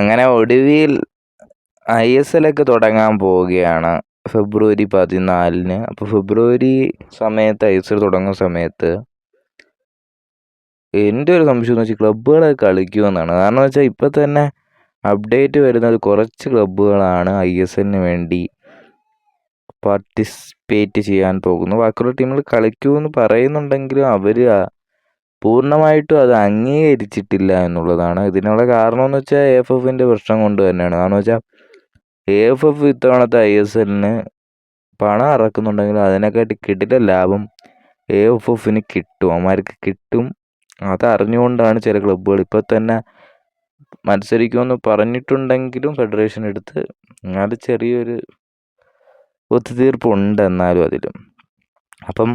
അങ്ങനെ ഒടുവിൽ ISL ഒക്കെ തുടങ്ങാൻ പോവുകയാണ് ഫെബ്രുവരി 14. അപ്പോൾ ഫെബ്രുവരി സമയത്ത് ISL തുടങ്ങുന്ന സമയത്ത് എൻ്റെ ഒരു സംശയം എന്ന് വെച്ചാൽ ക്ലബ്ബുകളൊക്കെ കളിക്കുമെന്നാണ്. കാരണം വെച്ചാൽ ഇപ്പോൾ തന്നെ അപ്ഡേറ്റ് വരുന്നത് കുറച്ച് ക്ലബ്ബുകളാണ് ISLന് വേണ്ടി പാർട്ടിസിപ്പേറ്റ് ചെയ്യാൻ പോകുന്നു. ബാക്കിയുള്ള ടീമുകൾ കളിക്കുമെന്ന് പറയുന്നുണ്ടെങ്കിലും അവർ പൂർണ്ണമായിട്ടും അത് അംഗീകരിച്ചിട്ടില്ല എന്നുള്ളതാണ്. ഇതിനുള്ള കാരണം എന്ന് വെച്ചാൽ AFFൻ്റെ പ്രശ്നം കൊണ്ട് തന്നെയാണ്. കാരണം വെച്ചാൽ AFF ഇത്തവണത്തെ ISLന് പണം ഇറക്കുന്നുണ്ടെങ്കിലും അതിനെക്കാട്ടി കിടിലൻ ലാഭം AFFന് കിട്ടും, അവന്മാർക്ക് കിട്ടും. അതറിഞ്ഞുകൊണ്ടാണ് ചില ക്ലബ്ബുകൾ ഇപ്പോൾ തന്നെ മത്സരിക്കുമെന്ന് പറഞ്ഞിട്ടുണ്ടെങ്കിലും ഫെഡറേഷൻ എടുത്ത് അത് ചെറിയൊരു ഒത്തുതീർപ്പുണ്ട് എന്നാലും അതിലും. അപ്പം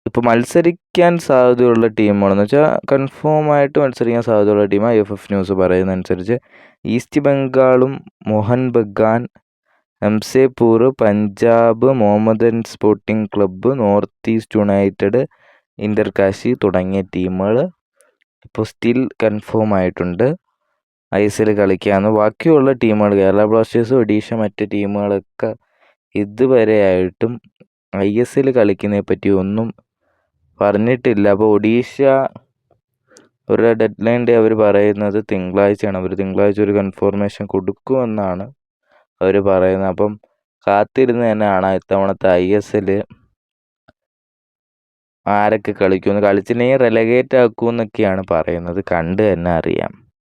ഇപ്പോൾ മത്സരിക്കാൻ സാധ്യതയുള്ള ടീമുകളെന്ന് വെച്ചാൽ കൺഫേം ആയിട്ട് മത്സരിക്കാൻ സാധ്യതയുള്ള ടീം IFF ന്യൂസ് പറയുന്നതനുസരിച്ച് ഈസ്റ്റ് ബംഗാളും Mohan Bagan, എംസേപൂർ, Punjab, Mohammedan sporting club, north east United, Inter Kashi തുടങ്ങിയ ടീമുകൾ ഇപ്പോൾ സ്റ്റിൽ കൺഫേം ആയിട്ടുണ്ട് ISL കളിക്കാമെന്ന്. ബാക്കിയുള്ള ടീമുകൾ കേരള ബ്ലാസ്റ്റേഴ്സ്, ഒഡീഷ, മറ്റ് ടീമുകളൊക്കെ ഇതുവരെയായിട്ടും ISL കളിക്കുന്നതിനെ പറ്റി ഒന്നും പറഞ്ഞിട്ടില്ല. അപ്പോൾ ഒഡീഷ ഒരു ഡെഡ് ലൈൻ ഡേ അവർ പറയുന്നത് തിങ്കളാഴ്ചയാണ്. അവർ തിങ്കളാഴ്ച ഒരു കൺഫർമേഷൻ കൊടുക്കുമെന്നാണ് അവർ പറയുന്നത്. അപ്പം കാത്തിരുന്ന് തന്നെയാണ് ഇത്തവണത്തെ ISL ആരൊക്കെ കളിക്കുമെന്ന്. കളിച്ചില്ലെങ്കിൽ റെലഗേറ്റ് ആക്കുമെന്നൊക്കെയാണ് പറയുന്നത്. കണ്ട് തന്നെ അറിയാം.